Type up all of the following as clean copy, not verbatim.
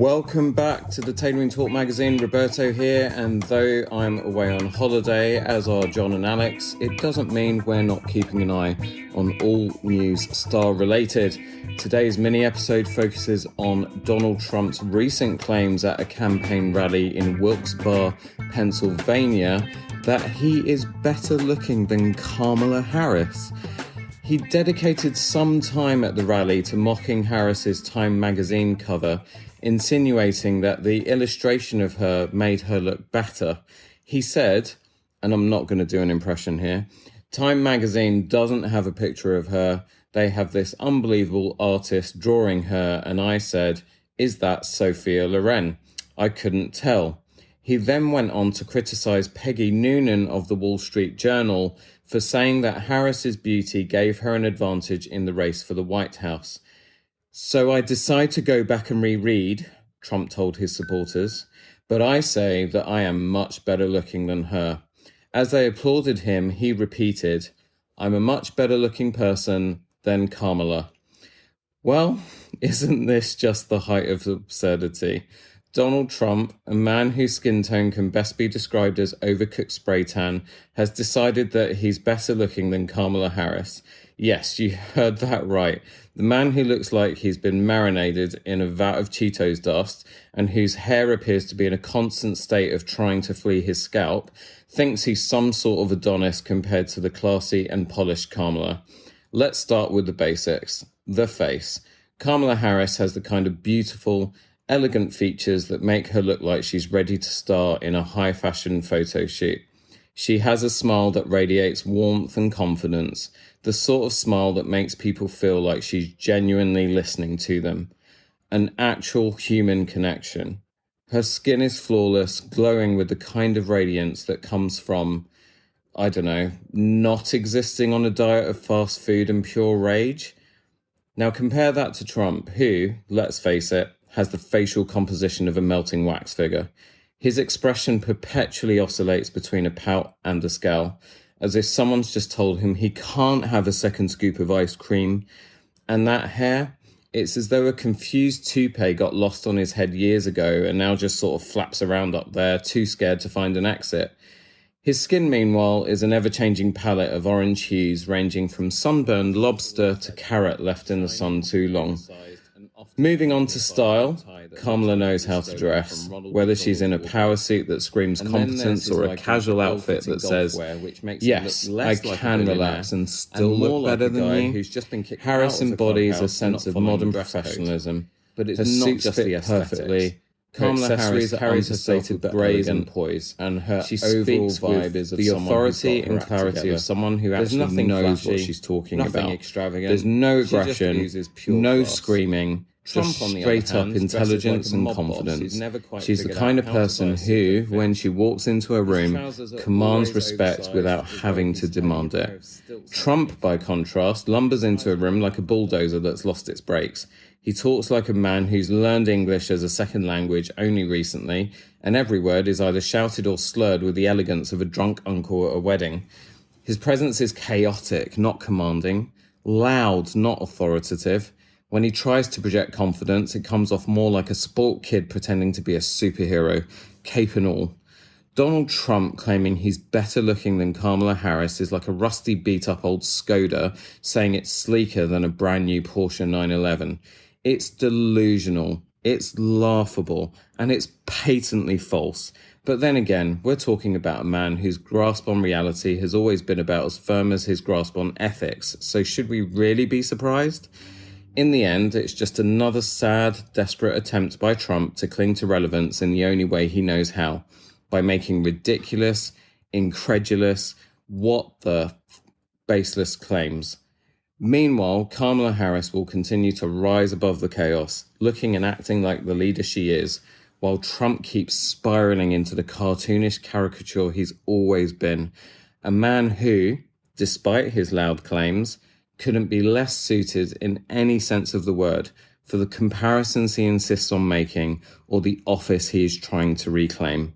Welcome back to the Tailoring Talk magazine. Roberto here, and though I'm away on holiday, as are John and Alex, it doesn't mean we're not keeping an eye on all news star-related. Today's mini-episode focuses on Donald Trump's recent claims at a campaign rally in Wilkes-Barre, Pennsylvania, that he is better looking than Kamala Harris. He dedicated some time at the rally to mocking Harris's Time magazine cover, insinuating that the illustration of her made her look better. He said, and I'm not going to do an impression here, Time magazine doesn't have a picture of her. They have this unbelievable artist drawing her, and I said, is that Sophia Loren? I couldn't tell. He then went on to criticize Peggy Noonan of the Wall Street Journal for saying that Harris's beauty gave her an advantage in the race for the White House. So I decide to go back and reread, Trump told his supporters, but I say that I am much better looking than her. As they applauded him, he repeated, I'm a much better looking person than Kamala. Well, isn't this just the height of absurdity? Donald Trump, a man whose skin tone can best be described as overcooked spray tan, has decided that he's better looking than Kamala Harris. Yes, you heard that right. The man who looks like he's been marinated in a vat of Cheetos dust and whose hair appears to be in a constant state of trying to flee his scalp, thinks he's some sort of Adonis compared to the classy and polished Kamala. Let's start with the basics. The face. Kamala Harris has the kind of beautiful, elegant features that make her look like she's ready to star in a high-fashion photo shoot. She has a smile that radiates warmth and confidence, the sort of smile that makes people feel like she's genuinely listening to them. An actual human connection. Her skin is flawless, glowing with the kind of radiance that comes from, not existing on a diet of fast food and pure rage. Now compare that to Trump, who, let's face it, has the facial composition of a melting wax figure. His expression perpetually oscillates between a pout and a scowl, as if someone's just told him he can't have a second scoop of ice cream. And that hair, it's as though a confused toupee got lost on his head years ago and now just sort of flaps around up there, too scared to find an exit. His skin, meanwhile, is an ever-changing palette of orange hues ranging from sunburned lobster to carrot left in the sun too long. Moving on to style, Kamala knows how to dress, whether she's in a power suit that screams competence or a casual outfit that says, yes, I can relax and still look better than you. Harris embodies a sense of modern professionalism, but it's not just the perfectly. Kamala Harris carries herself with grace and poise, and her overall vibe is of the authority and clarity of someone who actually knows what she's talking about. There's no aggression, no screaming, just straight up intelligence and confidence. She's the kind of person who, when she walks into a room, commands respect without having to demand it. Trump, by contrast, lumbers into a room like a bulldozer that's lost its brakes. He talks like a man who's learned English as a second language only recently, and every word is either shouted or slurred with the elegance of a drunk uncle at a wedding. His presence is chaotic, not commanding, loud, not authoritative. When he tries to project confidence, it comes off more like a sport kid pretending to be a superhero, cape and all. Donald Trump claiming he's better looking than Kamala Harris is like a rusty beat-up old Skoda saying it's sleeker than a brand new Porsche 911. It's delusional, it's laughable, and it's patently false. But then again, we're talking about a man whose grasp on reality has always been about as firm as his grasp on ethics, so should we really be surprised? In the end, it's just another sad, desperate attempt by Trump to cling to relevance in the only way he knows how, by making ridiculous, incredulous, baseless claims. Meanwhile, Kamala Harris will continue to rise above the chaos, looking and acting like the leader she is, while Trump keeps spiraling into the cartoonish caricature he's always been. A man who, despite his loud claims, couldn't be less suited in any sense of the word for the comparisons he insists on making or the office he is trying to reclaim.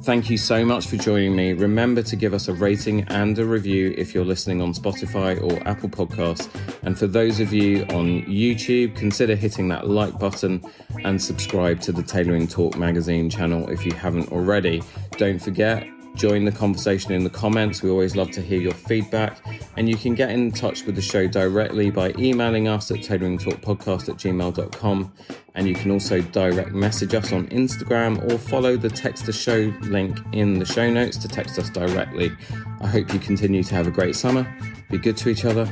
Thank you so much for joining me. Remember to give us a rating and a review if you're listening on Spotify or Apple Podcasts. And for those of you on YouTube, consider hitting that like button and subscribe to the Tailoring Talk magazine channel if you haven't already. Don't forget, join the conversation in the comments. We always love to hear your feedback. And you can get in touch with the show directly by emailing us at tailoringtalkpodcast@gmail.com. And you can also direct message us on Instagram or follow the Text the Show link in the show notes to text us directly. I hope you continue to have a great summer, be good to each other,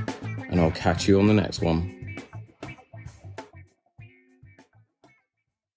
and I'll catch you on the next one.